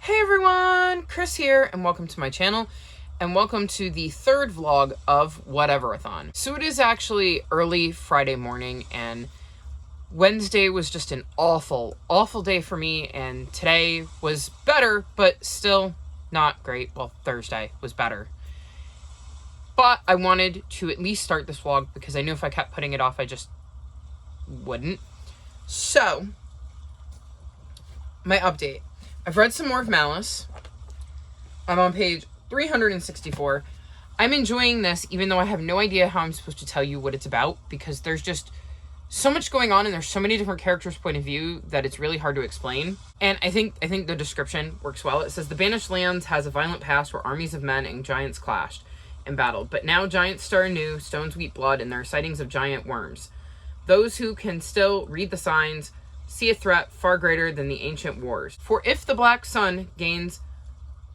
Hey everyone, Chris here, and welcome to my channel, and welcome to the third vlog of Whatever-a-thon. So it is actually early Friday morning, and Wednesday was just an awful day for me, and today was better, but still not great. Well, Thursday was better. But I wanted to at least start this vlog because I knew if I kept putting it off, I just wouldn't. So, my update. I've read some more of Malice. I'm on page 364. I'm enjoying this, even though I have no idea how I'm supposed to tell you what it's about, because there's just so much going on and there's so many different characters' point of view that it's really hard to explain. And I think the description works well. It says, the Banished Lands has a violent past where armies of men and giants clashed and battled, but now giants stir anew, stones weep blood, and there are sightings of giant worms. Those who can still read the signs see a threat far greater than the ancient wars. For if the Black Sun gains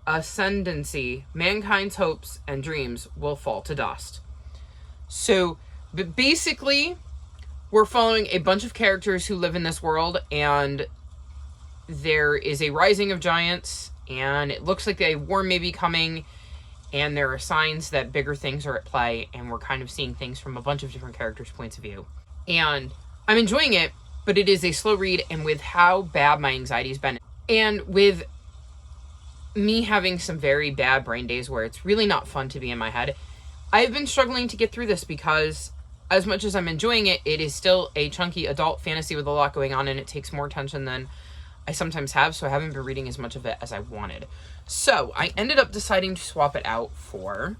ascendancy, mankind's hopes and dreams will fall to dust. So, but basically, we're following a bunch of characters who live in this world, and there is a rising of giants, and it looks like a war may be coming, and there are signs that bigger things are at play, and we're kind of seeing things from a bunch of different characters' points of view. And I'm enjoying it, but it is a slow read, and with how bad my anxiety's been, and with me having some very bad brain days where it's really not fun to be in my head, I've been struggling to get through this because as much as I'm enjoying it, it is still a chunky adult fantasy with a lot going on, and it takes more attention than I sometimes have, so I haven't been reading as much of it as I wanted. So, I ended up deciding to swap it out for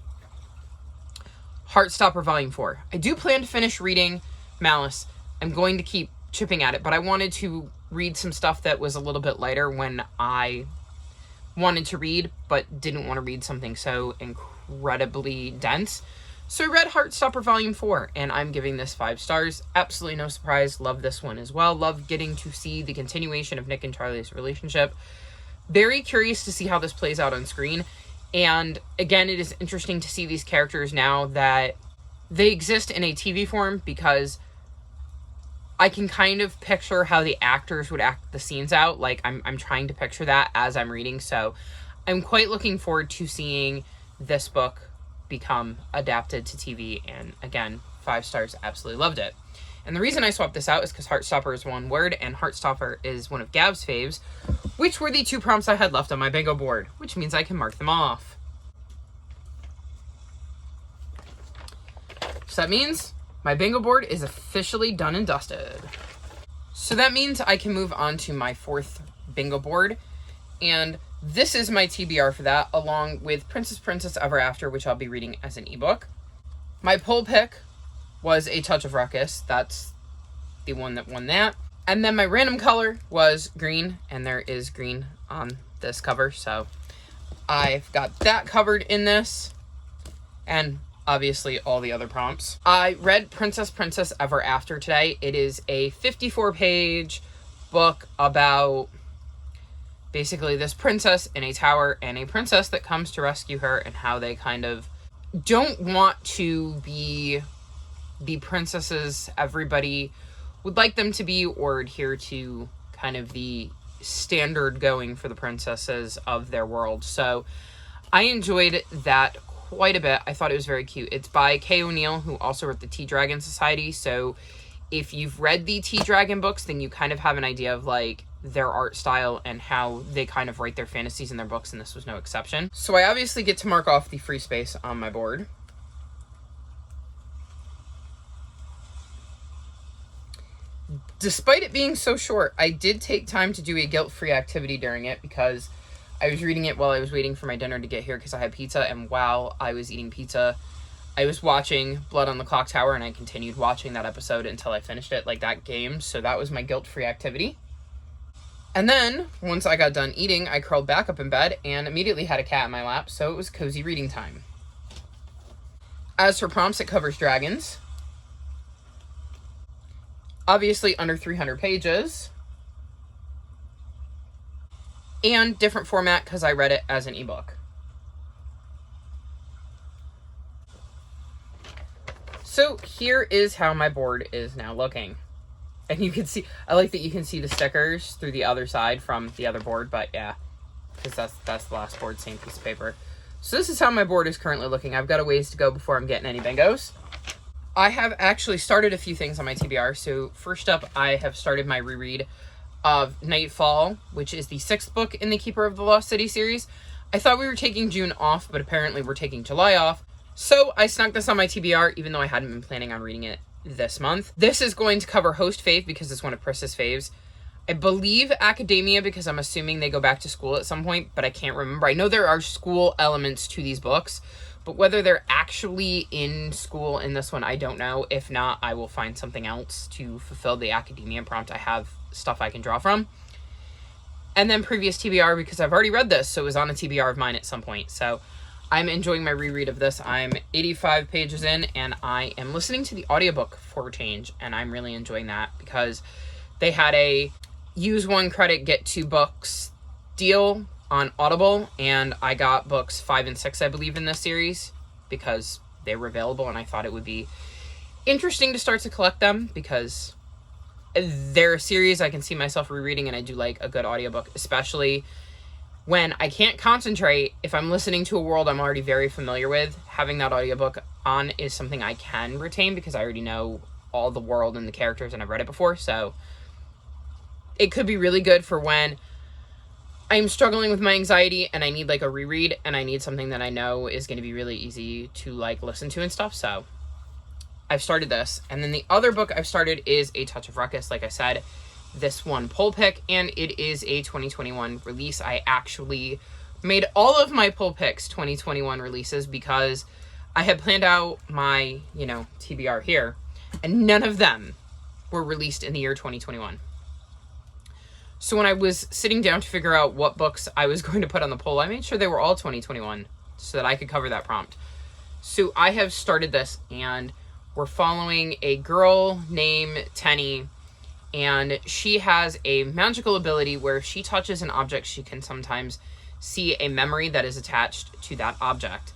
Heartstopper Volume 4. I do plan to finish reading Malice. I'm going to keep chipping at it, but I wanted to read some stuff that was a little bit lighter when I wanted to read, but didn't want to read something so incredibly dense. So I read Heartstopper Volume 4, and I'm giving this 5 stars. Absolutely no surprise. Love this one as well. Love getting to see the continuation of Nick and Charlie's relationship. Very curious to see how this plays out on screen. And again, it is interesting to see these characters now that they exist in a TV form, because I can kind of picture how the actors would act the scenes out. Like, I'm trying to picture that as I'm reading. So I'm quite looking forward to seeing this book become adapted to TV. And again, 5 stars, absolutely loved it. And the reason I swapped this out is because Heartstopper is one word, and Heartstopper is one of Gab's faves, which were the 2 prompts I had left on my bingo board, which means I can mark them off. So that means my bingo board is officially done and dusted. So that means I can move on to my 4th bingo board, and this is my TBR for that, along with Princess Ever After, which I'll be reading as an ebook. My poll pick was A Touch of Ruckus. That's the one that won that. And then my random color was green, and there is green on this cover, so I've got that covered in this, and obviously all the other prompts. I read Princess Ever After today. It is a 54-page book about basically this princess in a tower and a princess that comes to rescue her, and how they kind of don't want to be the princesses everybody would like them to be, or adhere to kind of the standard going for the princesses of their world. So I enjoyed that quite a bit. I thought it was very cute. It's by Kay O'Neill, who also wrote the T-Dragon Society. So if you've read the T-Dragon books, then you kind of have an idea of like their art style and how they kind of write their fantasies in their books, and this was no exception. So I obviously get to mark off the free space on my board. Despite it being so short, I did take time to do a guilt-free activity during it, because I was reading it while I was waiting for my dinner to get here because I had pizza, and while I was eating pizza, I was watching Blood on the Clock Tower, and I continued watching that episode until I finished it, like that game. So that was my guilt-free activity. And then, once I got done eating, I curled back up in bed and immediately had a cat in my lap, so it was cozy reading time. As for prompts, it covers dragons. Obviously under 300 pages. And different format because I read it as an ebook. So here is how my board is now looking. And you can see, I like that you can see the stickers through the other side from the other board, but yeah. because that's the last board, same piece of paper. So this is how my board is currently looking. I've got a ways to go before I'm getting any bingos. I have actually started a few things on my TBR. So first up, I have started my reread of Nightfall, which is the 6th book in the Keeper of the Lost City series. I thought we were taking June off, but apparently we're taking July off. So I snuck this on my TBR, even though I hadn't been planning on reading it this month. This is going to cover Host Fave because it's one of Pris's faves. I believe Academia because I'm assuming they go back to school at some point, but I can't remember. I know there are school elements to these books, but whether they're actually in school in this one, I don't know. If not, I will find something else to fulfill the Academia prompt. I have stuff I can draw from. And then previous TBR because I've already read this, so it was on a TBR of mine at some point. So I'm enjoying my reread of this. I'm 85 pages in, and I am listening to the audiobook for a change, and I'm really enjoying that because they had a use 1 credit, get 2 books deal on Audible, and I got books 5 and 6, I believe, in this series because they were available, and I thought it would be interesting to start to collect them because they're a series I can see myself rereading, and I do like a good audiobook, especially when I can't concentrate. If I'm listening to a world I'm already very familiar with, having that audiobook on is something I can retain because I already know all the world and the characters and I've read it before, so it could be really good for when I'm struggling with my anxiety and I need like a reread and I need something that I know is going to be really easy to like listen to and stuff. So I've started this. And then the other book I've started is A Touch of Ruckus. Like I said, this one poll pick, and it is a 2021 release. I actually made all of my poll picks 2021 releases because I had planned out my, TBR here, and none of them were released in the year 2021. So when I was sitting down to figure out what books I was going to put on the poll, I made sure they were all 2021 so that I could cover that prompt. So I have started this, and we're following a girl named Tenny, and she has a magical ability where if she touches an object, she can sometimes see a memory that is attached to that object.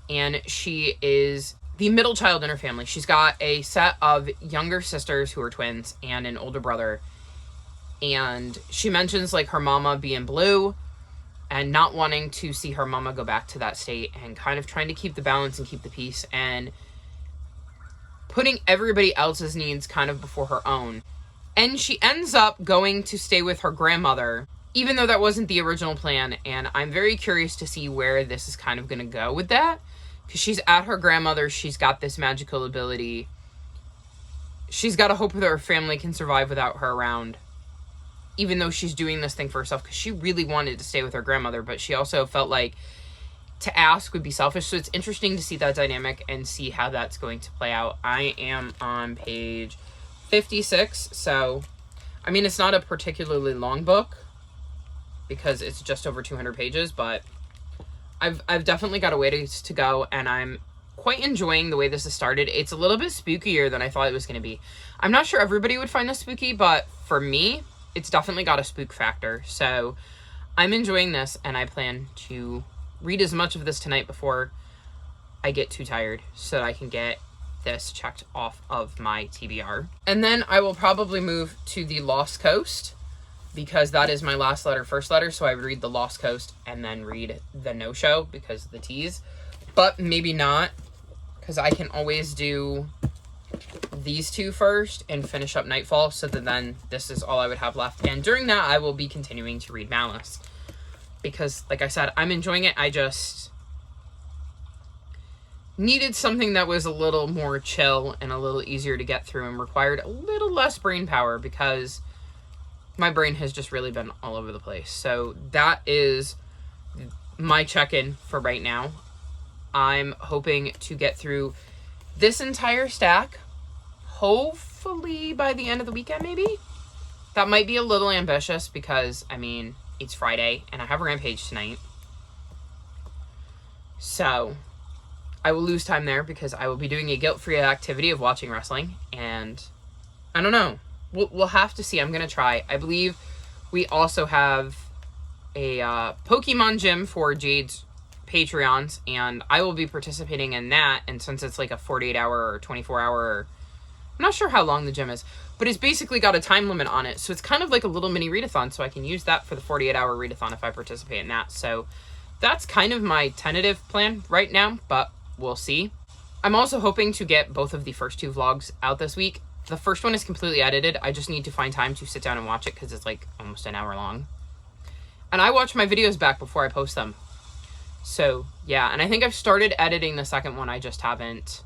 And she is the middle child in her family. She's got a set of younger sisters who are twins and an older brother. And she mentions like her mama being blue and not wanting to see her mama go back to that state and kind of trying to keep the balance and keep the peace and putting everybody else's needs kind of before her own. And she ends up going to stay with her grandmother, even though that wasn't the original plan. And I'm very curious to see where this is kind of going to go with that, because she's at her grandmother's. She's got this magical ability. She's got to hope that her family can survive without her around, even though she's doing this thing for herself, because she really wanted to stay with her grandmother, but she also felt like to ask would be selfish. So it's interesting to see that dynamic and see how that's going to play out. I am on page 56, so I mean, it's not a particularly long book because it's just over 200 pages, but I've definitely got a ways to go, and I'm quite enjoying the way this has started. It's a little bit spookier than I thought it was going to be. I'm not sure everybody would find this spooky, but for me, it's definitely got a spook factor. So I'm enjoying this, and I plan to read as much of this tonight before I get too tired so that I can get this checked off of my TBR. And then I will probably move to the Lost Coast because that is my last letter, first letter. So I would read the Lost Coast and then read the No-Show because of the tease. But maybe not, because I can always do these two first and finish up Nightfall, so that then this is all I would have left. And during that, I will be continuing to read Malice because, like I said, I'm enjoying it. I just needed something that was a little more chill and a little easier to get through and required a little less brain power because my brain has just really been all over the place. So that is my check-in for right now. I'm hoping to get through this entire stack, hopefully by the end of the weekend, maybe. That might be a little ambitious because, I mean, it's Friday and I have Rampage tonight. So I will lose time there because I will be doing a guilt-free activity of watching wrestling, and I don't know. We'll have to see. I'm going to try. I believe we also have a Pokemon gym for Jade's Patreons, and I will be participating in that. And since it's like a 48-hour or 24-hour, I'm not sure how long the gym is, but it's basically got a time limit on it. So it's kind of like a little mini readathon. So I can use that for the 48-hour readathon if I participate in that. So that's kind of my tentative plan right now, but we'll see. I'm also hoping to get both of the first 2 vlogs out this week. The first one is completely edited. I just need to find time to sit down and watch it because it's like almost an hour long. And I watch my videos back before I post them. So yeah, and I think I've started editing the second one. I just haven't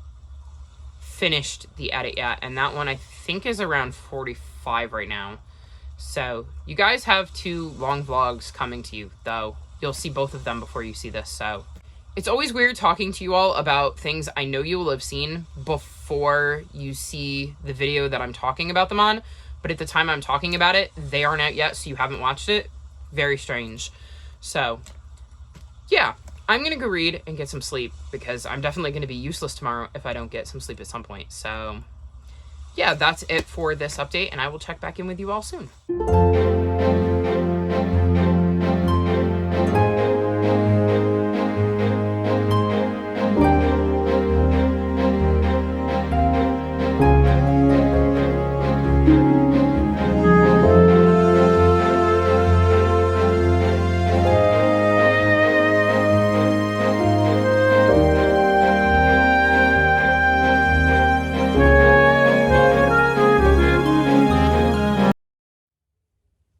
finished the edit yet. And that one I think is around 45 right now. So you guys have 2 long vlogs coming to you, though. You'll see both of them before you see this. So it's always weird talking to you all about things I know you will have seen before you see the video that I'm talking about them on. But at the time I'm talking about it, they aren't out yet, so you haven't watched it. Very strange. So yeah, I'm going to go read and get some sleep because I'm definitely going to be useless tomorrow if I don't get some sleep at some point. So yeah, that's it for this update, and I will check back in with you all soon.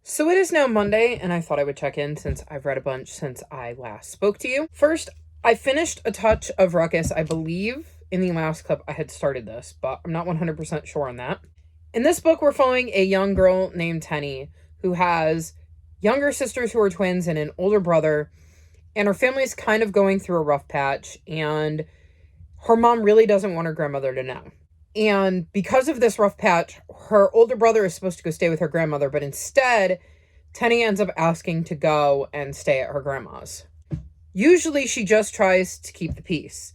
So it is now Monday, and I thought I would check in since I've read a bunch since I last spoke to you. First, I finished A Touch of Ruckus. I believe in the last clip I had started this, but I'm not 100% sure on that. In this book, we're following a young girl named Tenny who has younger sisters who are twins and an older brother, and her family is kind of going through a rough patch, and her mom really doesn't want her grandmother to know. And because of this rough patch, her older brother is supposed to go stay with her grandmother, but instead, Tenny ends up asking to go and stay at her grandma's. Usually, she just tries to keep the peace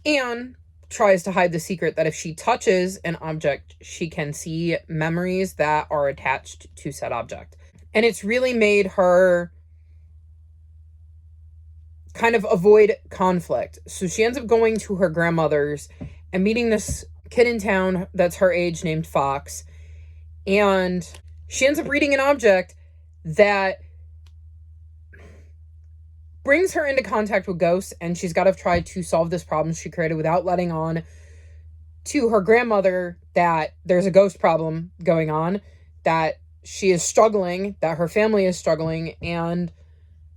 and tries to hide the secret that if she touches an object, she can see memories that are attached to said object. And it's really made her kind of avoid conflict. So she ends up going to her grandmother's and meeting this kid in town that's her age named Fox, and she ends up reading an object that brings her into contact with ghosts, and she's got to try to solve this problem she created without letting on to her grandmother that there's a ghost problem going on, that she is struggling, that her family is struggling, and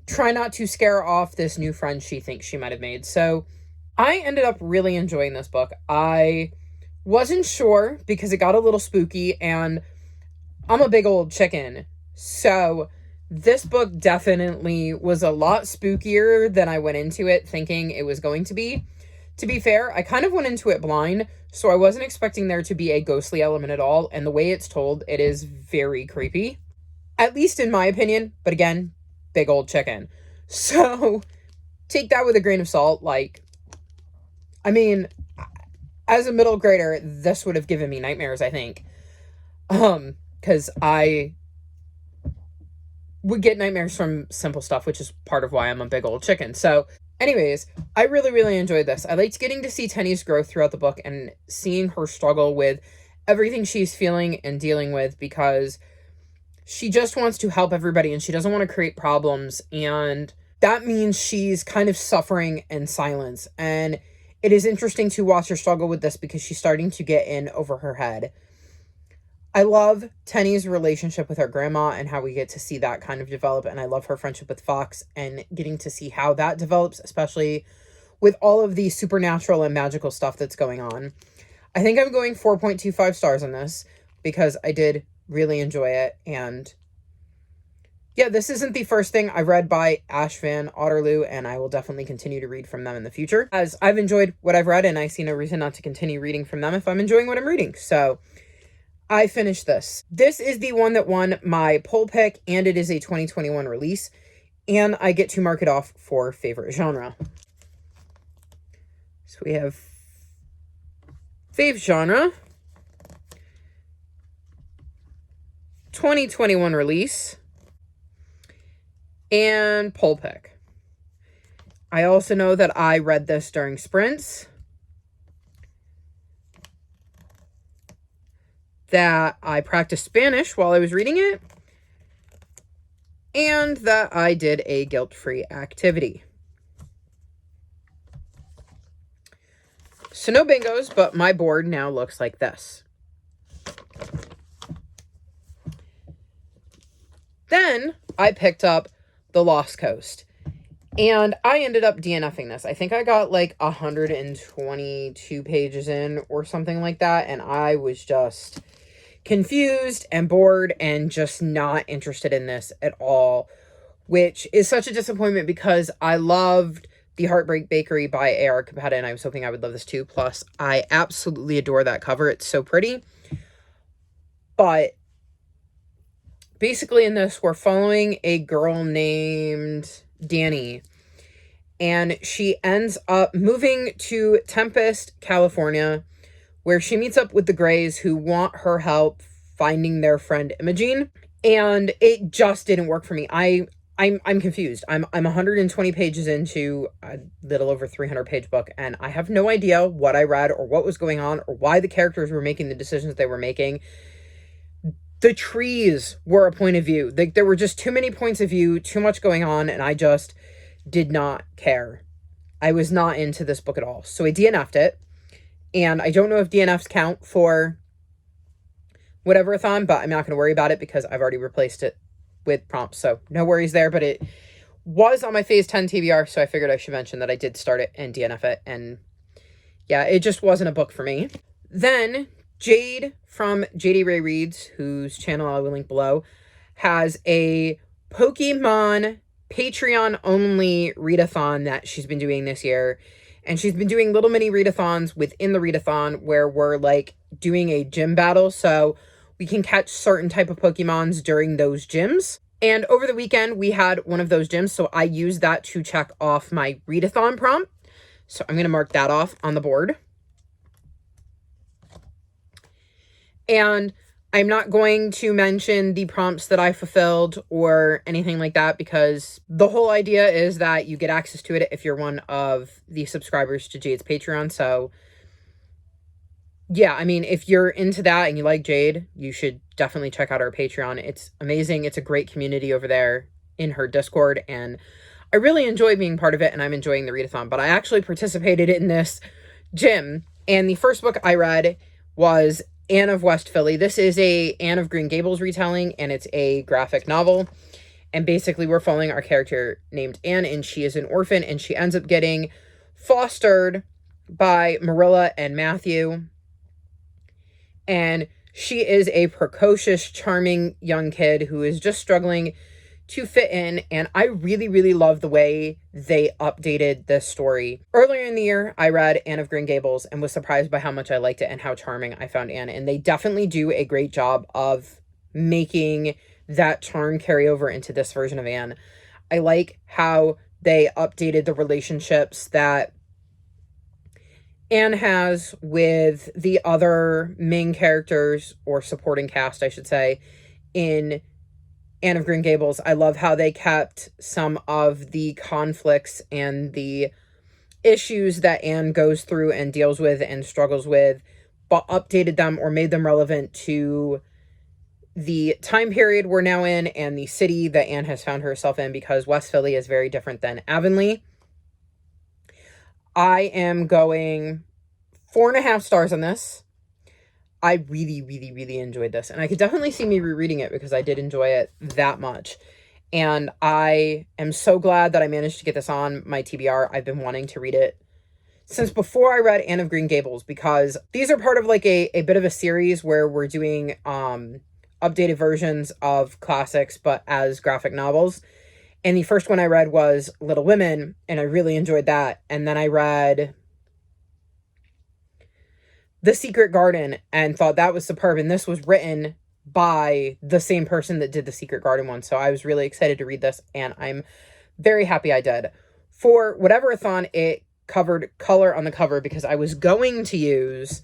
try not to scare off this new friend she thinks she might have made. So I ended up really enjoying this book. I wasn't sure because it got a little spooky, and I'm a big old chicken. So this book definitely was a lot spookier than I went into it thinking it was going to be. To be fair, I kind of went into it blind, so I wasn't expecting there to be a ghostly element at all, and the way it's told, it is very creepy. At least in my opinion, but again, big old chicken. So take that with a grain of salt. Like, I mean, as a middle grader, this would have given me nightmares, I think. Because I would get nightmares from simple stuff, which is part of why I'm a big old chicken. So, anyways, I really, really enjoyed this. I liked getting to see Tenny's growth throughout the book and seeing her struggle with everything she's feeling and dealing with, because she just wants to help everybody and she doesn't want to create problems. And that means she's kind of suffering in silence. And it is interesting to watch her struggle with this because she's starting to get in over her head. I love Tenny's relationship with her grandma and how we get to see that kind of develop. And I love her friendship with Fox and getting to see how that develops, especially with all of the supernatural and magical stuff that's going on. I think I'm going 4.25 stars on this because I did really enjoy it. And yeah, this isn't the first thing I've read by Ash Van Otterloo, and I will definitely continue to read from them in the future, as I've enjoyed what I've read, and I see no reason not to continue reading from them if I'm enjoying what I'm reading. So I finished this. This is the one that won my poll pick, and it is a 2021 release, and I get to mark it off for favorite genre. So we have fave genre, 2021 release, and poll pick. I also know that I read this during sprints. that I practiced Spanish while I was reading it, and that I did a guilt-free activity. So no bingos, but my board now looks like this. Then I picked up The Lost Coast, and I ended up DNFing this. I think I got like 122 pages in or something like that, and I was just confused and bored and just not interested in this at all, which is such a disappointment because I loved The Heartbreak Bakery by A.R. Capetta, and I was hoping I would love this too. Plus, I absolutely adore that cover. It's so pretty. But basically in this, we're following a girl named Danny, and she ends up moving to Tempest, California, where she meets up with the Greys, who want her help finding their friend Imogene, and it just didn't work for me. I'm confused. I'm 120 pages into a little over 300 page book, and I have no idea what I read or what was going on or why the characters were making the decisions they were making. The trees were a point of view. There were just too many points of view, too much going on, and I just did not care. I was not into this book at all. So I DNF'd it, and I don't know if DNFs count for whatever-a-thon, but I'm not going to worry about it because I've already replaced it with prompts, so no worries there. But it was on my Phase 10 TBR, so I figured I should mention that I did start it and DNF it, and yeah, it just wasn't a book for me. Then Jade from JD Ray Reads, whose channel I will link below, has a Pokemon Patreon-only readathon that she's been doing this year. And she's been doing little mini readathons within the readathon where we're, like, doing a gym battle. So we can catch certain type of Pokemons during those gyms. And over the weekend, we had one of those gyms. So I used that to check off my readathon prompt. So I'm going to mark that off on the board. And I'm not going to mention the prompts that I fulfilled or anything like that because the whole idea is that you get access to it if you're one of the subscribers to Jade's Patreon. So yeah, I mean, if you're into that and you like Jade, you should definitely check out our Patreon. It's amazing. It's a great community over there in her Discord, and I really enjoy being part of it, and I'm enjoying the readathon. But I actually participated in this gym, and the first book I read was Anne of West Philly. This is a Anne of Green Gables retelling, and it's a graphic novel. And basically, we're following our character named Anne, and she is an orphan, and she ends up getting fostered by Marilla and Matthew. And she is a precocious, charming young kid who is just struggling to fit in, and I really, really love the way they updated this story. Earlier in the year, I read Anne of Green Gables and was surprised by how much I liked it and how charming I found Anne, and they definitely do a great job of making that charm carry over into this version of Anne. I like how they updated the relationships that Anne has with the other main characters, or supporting cast, I should say, in Anne of Green Gables. I love how they kept some of the conflicts and the issues that Anne goes through and deals with and struggles with, but updated them or made them relevant to the time period we're now in and the city that Anne has found herself in, because West Philly is very different than Avonlea. I am going 4.5 stars on this. I really, really, really enjoyed this. And I could definitely see me rereading it because I did enjoy it that much. And I am so glad that I managed to get this on my TBR. I've been wanting to read it since before I read Anne of Green Gables, because these are part of like a bit of a series where we're doing updated versions of classics, but as graphic novels. And the first one I read was Little Women, and I really enjoyed that. And then I read The Secret Garden and thought that was superb. And this was written by the same person that did the Secret Garden one. So I was really excited to read this, and I'm very happy I did. For whatever-a-thon, it covered color on the cover because I was going to use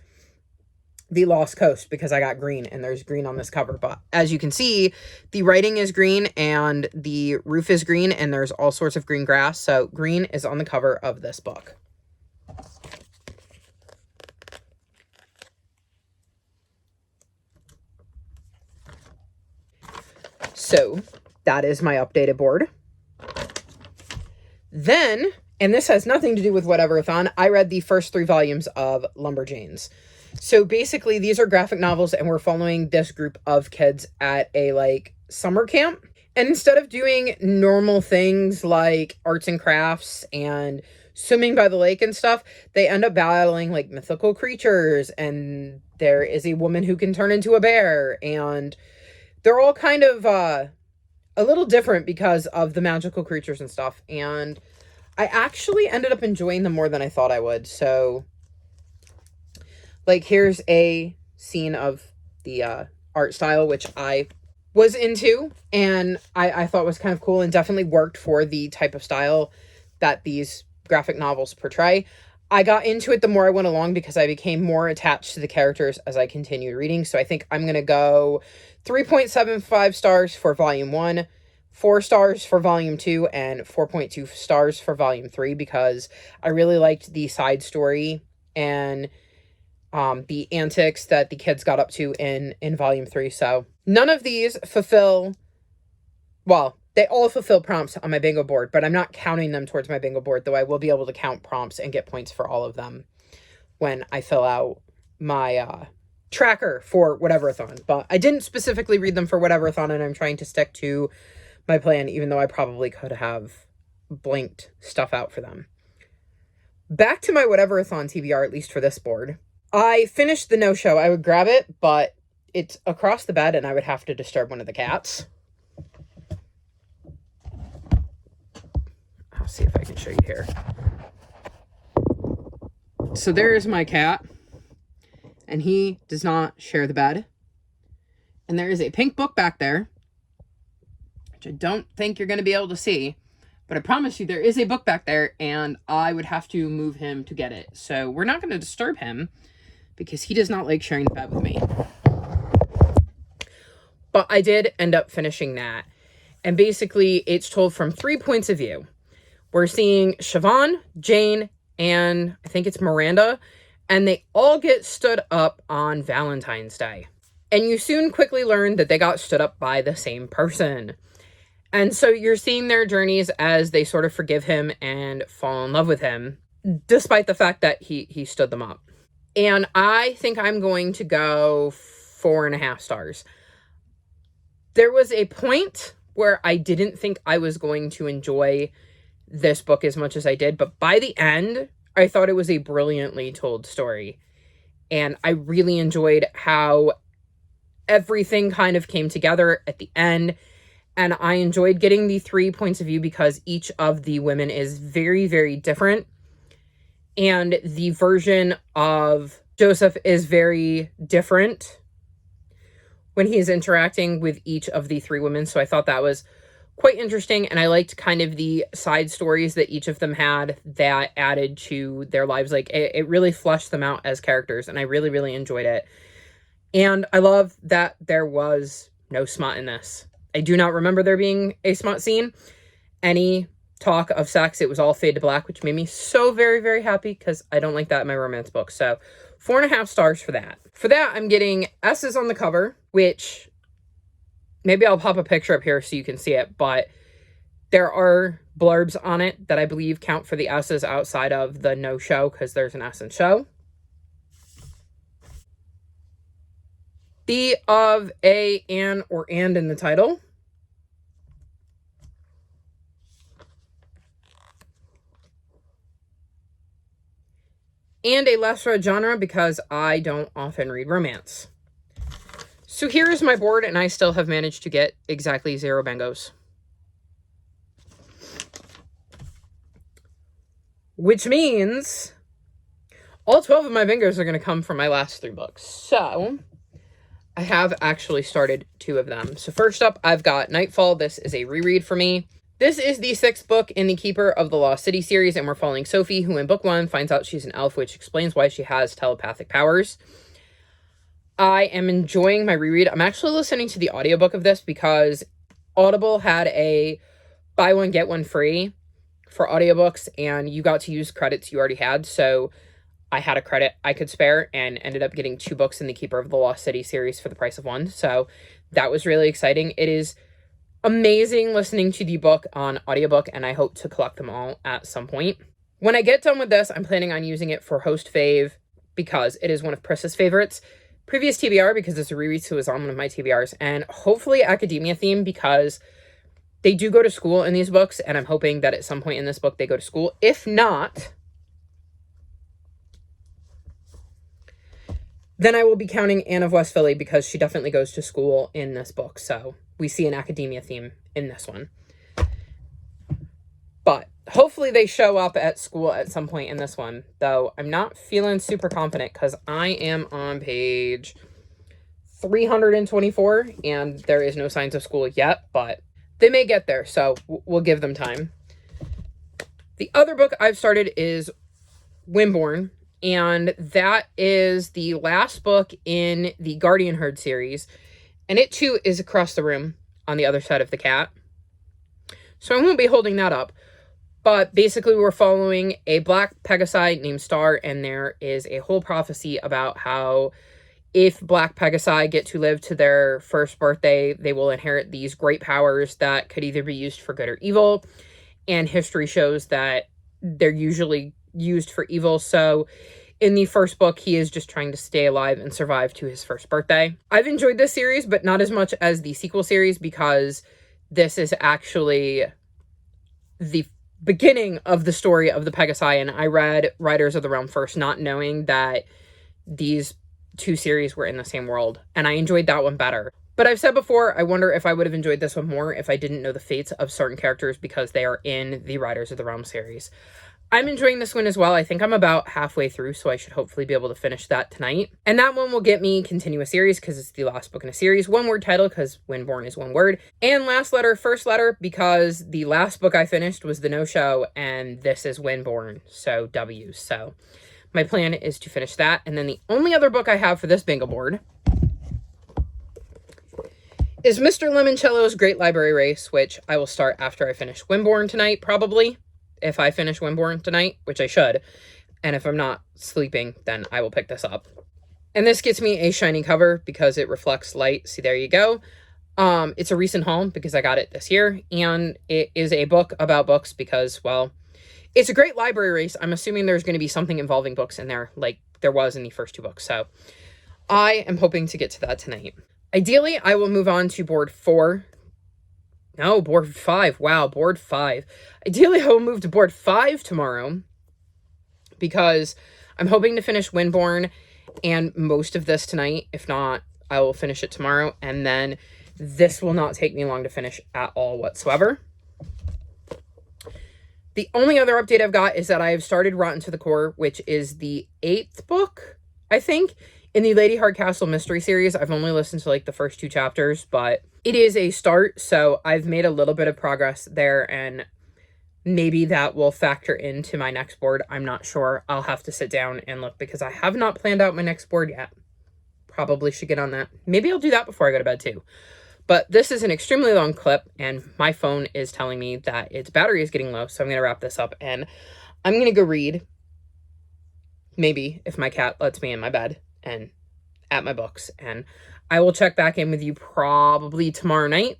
The Lost Coast because I got green, and there's green on this cover. But as you can see, the writing is green and the roof is green, and there's all sorts of green grass. So green is on the cover of this book. So that is my updated board. Then, and this has nothing to do with Whatever-a-thon, I read the first 3 volumes of Lumberjanes. So basically, these are graphic novels, and we're following this group of kids at a, like, summer camp. And instead of doing normal things like arts and crafts and swimming by the lake and stuff, they end up battling, like, mythical creatures, and there is a woman who can turn into a bear, and they're all kind of, a little different because of the magical creatures and stuff, and I actually ended up enjoying them more than I thought I would. So, like, here's a scene of the art style, which I was into, and I thought was kind of cool and definitely worked for the type of style that these graphic novels portray. I got into it the more I went along because I became more attached to the characters as I continued reading. So I think I'm going to go 3.75 stars for volume 1, 4 stars for volume 2, and 4.2 stars for volume 3 because I really liked the side story and the antics that the kids got up to in volume 3. So none of these fulfill, well, they all fulfill prompts on my bingo board, but I'm not counting them towards my bingo board, though I will be able to count prompts and get points for all of them when I fill out my tracker for Whatever-a-thon. But I didn't specifically read them for Whatever-a-thon, and I'm trying to stick to my plan, even though I probably could have blanked stuff out for them. Back to my Whatever-a-thon TBR, at least for this board. I finished the no-show. I would grab it, but it's across the bed, and I would have to disturb one of the cats. I'll see if I can show you here. So there is my cat, and he does not share the bed. And there is a pink book back there, which I don't think you're going to be able to see, but I promise you there is a book back there, and I would have to move him to get it. So we're not going to disturb him because he does not like sharing the bed with me. But I did end up finishing that. And basically, it's told from 3 points of view. We're seeing Siobhan, Jane, and I think it's Miranda, and they all get stood up on Valentine's Day. And you soon quickly learn that they got stood up by the same person. And so you're seeing their journeys as they sort of forgive him and fall in love with him, despite the fact that he stood them up. And I think I'm going to go 4.5 stars. There was a point where I didn't think I was going to enjoy this book as much as I did, but by the end, I thought it was a brilliantly told story. And I really enjoyed how everything kind of came together at the end. And I enjoyed getting the 3 points of view because each of the women is very, very different. And the version of Joseph is very different when he is interacting with each of the 3 women. So I thought that was quite interesting. And I liked kind of the side stories that each of them had that added to their lives. Like it really fleshed them out as characters. And I really, really enjoyed it. And I love that there was no smut in this. I do not remember there being a smut scene. Any talk of sex, it was all fade to black, which made me so very, very happy because I don't like that in my romance books. So 4.5 stars for that. For that, I'm getting S's on the cover, which maybe I'll pop a picture up here so you can see it, but there are blurbs on it that I believe count for the S's outside of the no show because there's an S in show. The, of, a, an, or and in the title. And a less read genre because I don't often read romance. So here is my board, and I still have managed to get exactly 0 bingos. Which means all 12 of my bingos are going to come from my last 3 books. So I have actually started 2 of them. So first up, I've got Nightfall. This is a reread for me. This is the 6th book in the Keeper of the Lost City series, and we're following Sophie, who in book 1 finds out she's an elf, which explains why she has telepathic powers. I am enjoying my reread. I'm actually listening to the audiobook of this because Audible had a buy one, get one free for audiobooks, and you got to use credits you already had. So I had a credit I could spare and ended up getting 2 books in the Keeper of the Lost City series for the price of 1. So that was really exciting. It is amazing listening to the book on audiobook, and I hope to collect them all at some point. When I get done with this, I'm planning on using it for Host Fave because it is one of Pris's favorites. Previous TBR because it's a reread, so it was on one of my TBRs. And hopefully Academia theme because they do go to school in these books, and I'm hoping that at some point in this book they go to school. If not, then I will be counting Anne of West Philly because she definitely goes to school in this book. So we see an Academia theme in this one. But hopefully they show up at school at some point in this one, though I'm not feeling super confident because I am on page 324 and there is no signs of school yet, but they may get there, so we'll give them time. The other book I've started is Windborn, and that is the last book in the Guardian Herd series, and it too is across the room on the other side of the cat. So I won't be holding that up. But basically, we're following a black Pegasi named Star, and there is a whole prophecy about how if black Pegasi get to live to their first birthday, they will inherit these great powers that could either be used for good or evil. And history shows that they're usually used for evil. So in the first book, he is just trying to stay alive and survive to his first birthday. I've enjoyed this series, but not as much as the sequel series because this is actually the beginning of the story of the Pegasi, and I read Riders of the Realm first, not knowing that these two series were in the same world, and I enjoyed that one better. But I've said before, I wonder if I would have enjoyed this one more if I didn't know the fates of certain characters because they are in the Riders of the Realm series. I'm enjoying this one as well. I think I'm about halfway through, so I should hopefully be able to finish that tonight. And that one will get me continue a series because it's the last book in a series. One word title because Windborn is one word. And last letter, first letter, because the last book I finished was The No-Show, and this is Windborn, so W. So my plan is to finish that. And then the only other book I have for this bingo board is Mr. Limoncello's Great Library Race, which I will start after I finish Windborn tonight, probably. If I finish Windborn tonight, which I should, and if I'm not sleeping, then I will pick this up. And this gets me a shiny cover because it reflects light. See, there you go. It's a recent haul because I got it this year, and it is a book about books because, well, it's a great library race. I'm assuming there's going to be something involving books in there like there was in the first two books, so I am hoping to get to that tonight. Ideally, I will move on to board 4. No, board 5. Wow, board 5. Ideally, I will move to board 5 tomorrow because I'm hoping to finish Windborn and most of this tonight. If not, I will finish it tomorrow, and then this will not take me long to finish at all whatsoever. The only other update I've got is that I have started Rotten to the Core, which is the 8th book, I think, in the Lady Hardcastle mystery series. I've only listened to like the first 2 chapters, but it is a start, so I've made a little bit of progress there, and maybe that will factor into my next board. I'm not sure. I'll have to sit down and look because I have not planned out my next board yet. Probably should get on that. Maybe I'll do that before I go to bed too. But this is an extremely long clip, and my phone is telling me that its battery is getting low, so I'm going to wrap this up, and I'm going to go read, maybe, if my cat lets me in my bed, and at my books, and I will check back in with you probably tomorrow night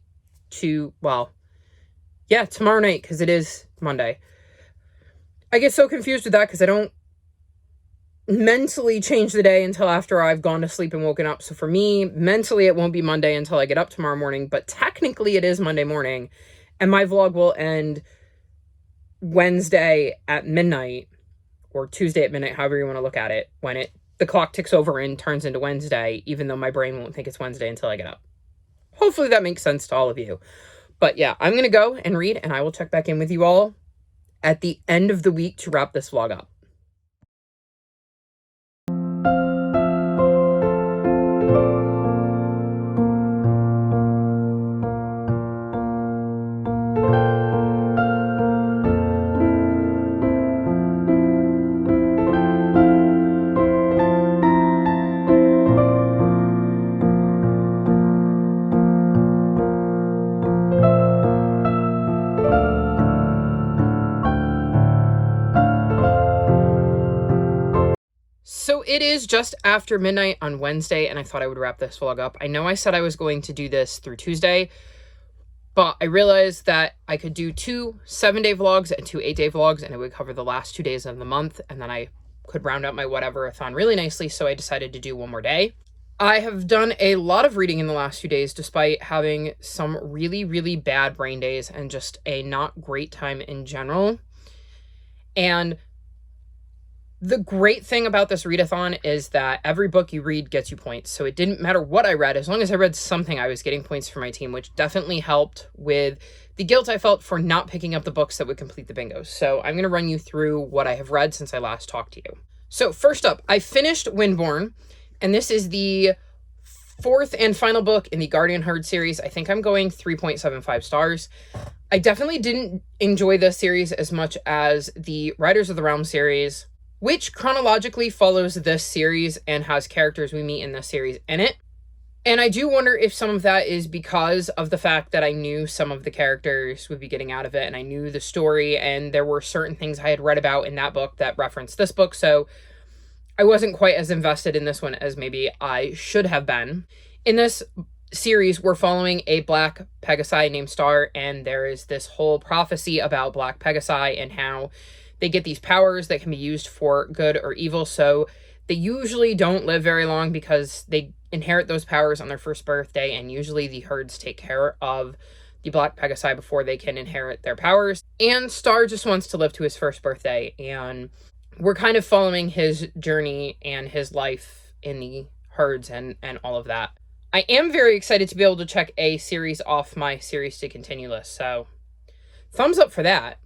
tomorrow night, because it is Monday. I get so confused with that because I don't mentally change the day until after I've gone to sleep and woken up. So for me, mentally, it won't be Monday until I get up tomorrow morning, but technically it is Monday morning, and my vlog will end Wednesday at midnight, or Tuesday at midnight, however you want to look at it, when the clock ticks over and turns into Wednesday, even though my brain won't think it's Wednesday until I get up. Hopefully that makes sense to all of you. But yeah, I'm going to go and read, and I will check back in with you all at the end of the week to wrap this vlog up. So it is just after midnight on Wednesday, and I thought I would wrap this vlog up. I know I said I was going to do this through Tuesday, But I realized that I could do 2 7-day vlogs and 2 8-day vlogs, and it would cover the last 2 days of the month, and then I could round out my whatever-a-thon really nicely, so I decided to do 1 more day. I have done a lot of reading in the last few days, despite having some really, really bad brain days and just a not great time in general. And the great thing about this readathon is that every book you read gets you points. So it didn't matter what I read. As long as I read something, I was getting points for my team, which definitely helped with the guilt I felt for not picking up the books that would complete the bingos. So I'm going to run you through what I have read since I last talked to you. So first up, I finished Windborn, and this is the 4th and final book in the Guardian Herd series. I think I'm going 3.75 stars. I definitely didn't enjoy this series as much as the Riders of the Realm series, which chronologically follows this series and has characters we meet in this series in it. And I do wonder if some of that is because of the fact that I knew some of the characters would be getting out of it, and I knew the story, and there were certain things I had read about in that book that referenced this book, so I wasn't quite as invested in this one as maybe I should have been. In this series, we're following a Black Pegasi named Star, and there is this whole prophecy about Black Pegasi and how they get these powers that can be used for good or evil. So they usually don't live very long because they inherit those powers on their first birthday, and usually the herds take care of the Black Pegasi before they can inherit their powers. And Star just wants to live to his first birthday, and we're kind of following his journey and his life in the herds and all of that. I am very excited to be able to check a series off my series to continue list, so thumbs up for that.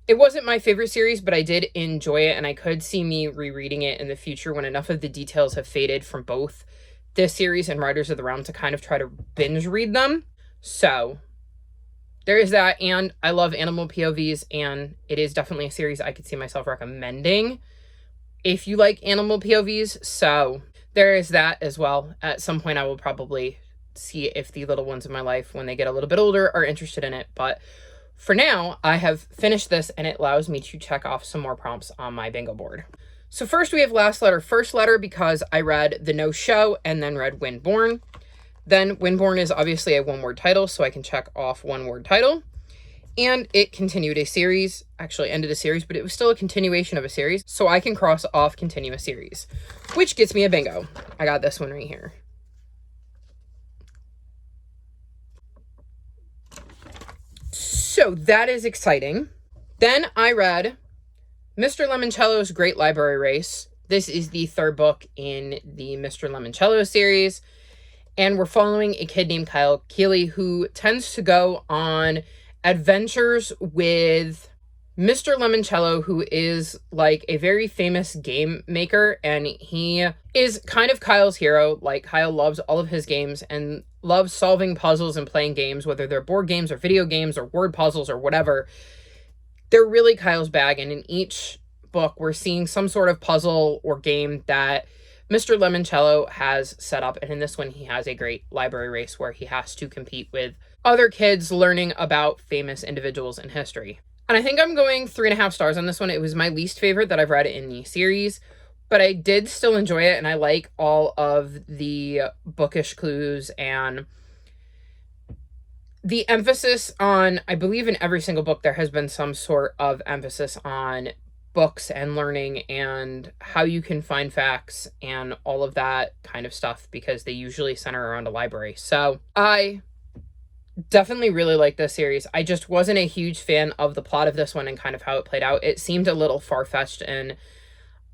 It wasn't my favorite series, but I did enjoy it, and I could see me rereading it in the future when enough of the details have faded from both this series and Riders of the Realm to kind of try to binge read them. So there is that, and I love animal POVs, and it is definitely a series I could see myself recommending if you like animal POVs. So there is that as well. At some point I will probably see if the little ones in my life, when they get a little bit older, are interested in it. But for now, I have finished this, and it allows me to check off some more prompts on my bingo board. So first we have Last Letter, First Letter, because I read The No Show and then read Windborn. Then Windborn is obviously a 1-word title, so I can check off 1-word title. And it continued a series, actually ended a series, but it was still a continuation of a series, so I can cross off continue a series, which gets me a bingo. I got this one right here. So that is exciting. Then I read Mr. Lemoncello's Great Library Race. This is the 3rd book in the Mr. Lemoncello series. And we're following a kid named Kyle Keeley who tends to go on adventures with Mr. Lemoncello, who is like a very famous game maker, and he is kind of Kyle's hero. Like, Kyle loves all of his games and loves solving puzzles and playing games, whether they're board games or video games or word puzzles or whatever. They're really Kyle's bag, and in each book we're seeing some sort of puzzle or game that Mr. Lemoncello has set up, and in this one he has a great library race where he has to compete with other kids learning about famous individuals in history. And I think I'm going 3.5 stars on this one. It was my least favorite that I've read in the series, but I did still enjoy it, and I like all of the bookish clues and the emphasis on, I believe in every single book there has been some sort of emphasis on books and learning and how you can find facts and all of that kind of stuff, because they usually center around a library. So I definitely really like this series. I just wasn't a huge fan of the plot of this one and kind of how it played out. It seemed a little far-fetched, and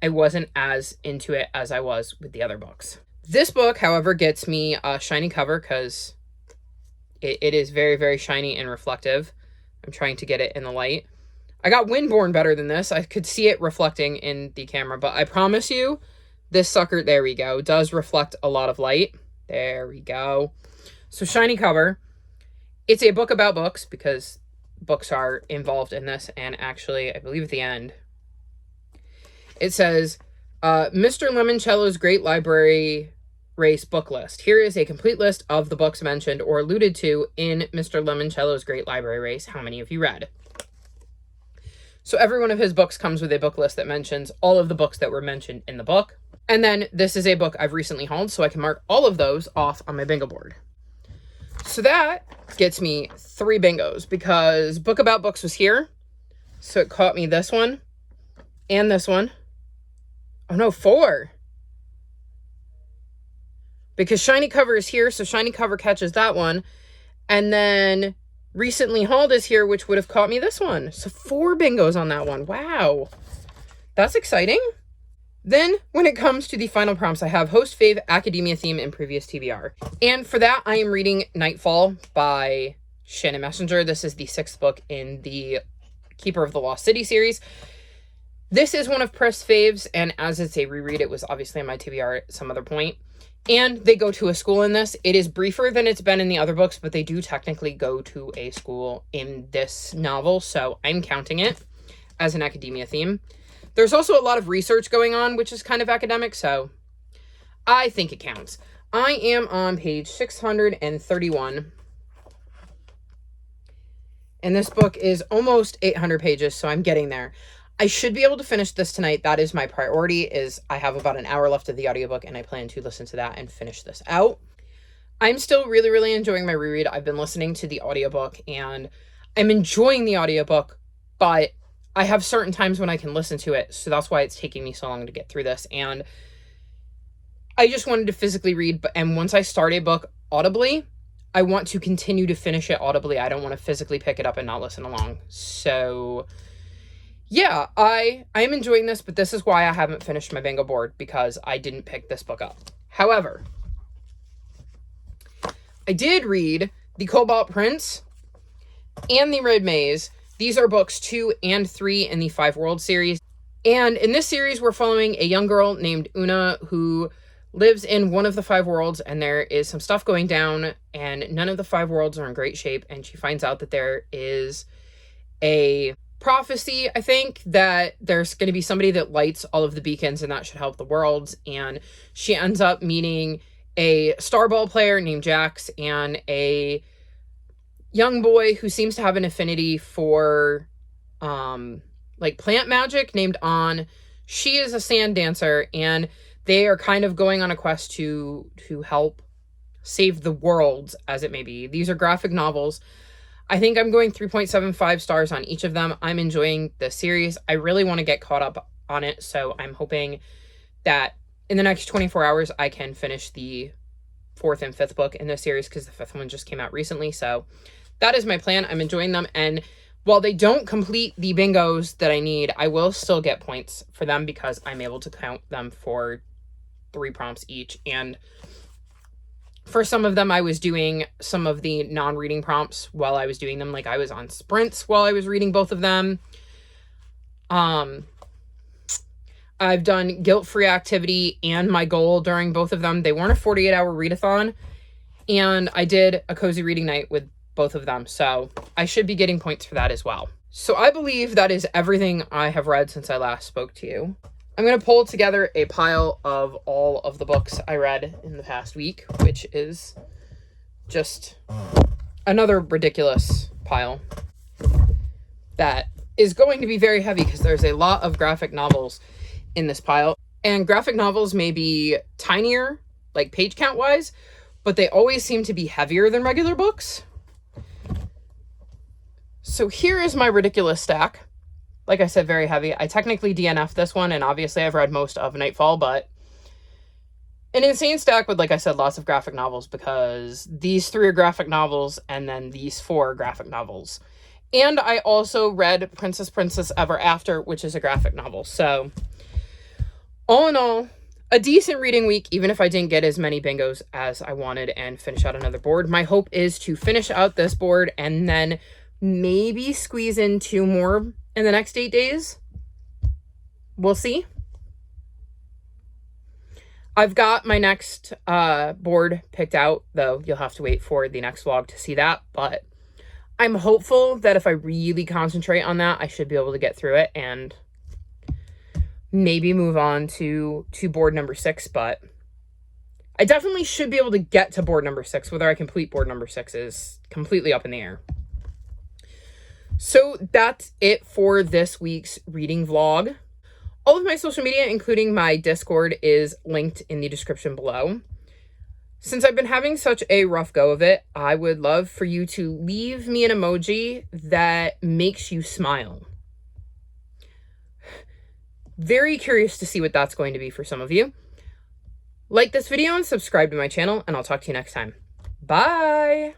I wasn't as into it as I was with the other books. This book, however, gets me a shiny cover because it is very, very shiny and reflective. I'm trying to get it in the light. I got Windborn better than this. I could see it reflecting in the camera, but I promise you, this sucker, there we go, does reflect a lot of light. There we go. So shiny cover. It's a book about books, because books are involved in this, and actually, I believe at the end, it says, Mr. Lemoncello's Great Library Race Book List. Here is a complete list of the books mentioned or alluded to in Mr. Lemoncello's Great Library Race. How many have you read? So every one of his books comes with a book list that mentions all of the books that were mentioned in the book. And then this is a book I've recently hauled, so I can mark all of those off on my bingo board. So that gets me 3 bingos because Book About Books was here. So it caught me this one and this one. Oh no, 4. Because Shiny Cover is here, so Shiny Cover catches that one. And then Recently Hauled is here, which would have caught me this one. So 4 bingos on that one. Wow. That's exciting. Then, when it comes to the final prompts, I have Host Fave, Academia Theme, and Previous TBR. And for that, I am reading Nightfall by Shannon Messenger. This is the 6th book in the Keeper of the Lost City series. This is one of Press faves, and as it's a reread, it was obviously on my TBR at some other point. And they go to a school in this. It is briefer than it's been in the other books, but they do technically go to a school in this novel, so I'm counting it as an academia theme. There's also a lot of research going on, which is kind of academic, so I think it counts. I am on page 631. And this book is almost 800 pages, so I'm getting there. I should be able to finish this tonight. That is my priority, is I have about an hour left of the audiobook, and I plan to listen to that and finish this out. I'm still really, really enjoying my reread. I've been listening to the audiobook, and I'm enjoying the audiobook, but I have certain times when I can listen to it, so that's why it's taking me so long to get through this. And I just wanted to physically read, and once I start a book audibly, I want to continue to finish it audibly. I don't want to physically pick it up and not listen along. So yeah, I am enjoying this, but this is why I haven't finished my bingo board, because I didn't pick this book up. However, I did read The Cobalt Prince and The Red Maze. These are books 2 and 3 in the 5 Worlds series. And in this series, we're following a young girl named Una who lives in one of the 5 worlds, and there is some stuff going down, and none of the 5 worlds are in great shape. And she finds out that there is a prophecy, I think, that there's going to be somebody that lights all of the beacons, and that should help the worlds. And she ends up meeting a starball player named Jax and a young boy who seems to have an affinity for like plant magic named On. She is a sand dancer, and they are kind of going on a quest to help save the world, as it may be. These are graphic novels. I think I'm going 3.75 stars on each of them. I'm enjoying the series. I really want to get caught up on it, so I'm hoping that in the next 24 hours I can finish the 4th and 5th book in this series, because the 5th one just came out recently. So that is my plan. I'm enjoying them, and while they don't complete the bingos that I need, I will still get points for them because I'm able to count them for 3 prompts each. And for some of them, I was doing some of the non-reading prompts while I was doing them. Like, I was on sprints while I was reading both of them. I've done guilt-free activity and my goal during both of them. They weren't a 48-hour readathon, and I did a cozy reading night with both of them, so I should be getting points for that as well. So I believe that is everything I have read since I last spoke to you. I'm going to pull together a pile of all of the books I read in the past week, which is just another ridiculous pile that is going to be very heavy because there's a lot of graphic novels in this pile. And graphic novels may be tinier, like page count wise, but they always seem to be heavier than regular books. So here is my ridiculous stack. Like I said, very heavy. I technically DNF'd this one, and obviously I've read most of Nightfall, but an insane stack with, like I said, lots of graphic novels, because these 3 are graphic novels, and then these 4 are graphic novels. And I also read Princess Ever After, which is a graphic novel. So all in all, a decent reading week, even if I didn't get as many bingos as I wanted and finish out another board. My hope is to finish out this board and then maybe squeeze in 2 more in the next 8 days. We'll see. I've got my next board picked out, though you'll have to wait for the next vlog to see that. But I'm hopeful that if I really concentrate on that, I should be able to get through it and maybe move on to board number 6. But I definitely should be able to get to board number 6. Whether I complete board number 6 is completely up in the air. So that's it for this week's reading vlog. All of my social media, including my Discord, is linked in the description below. Since I've been having such a rough go of it, I would love for you to leave me an emoji that makes you smile. Very curious to see what that's going to be for some of you. Like this video and subscribe to my channel, and I'll talk to you next time. Bye!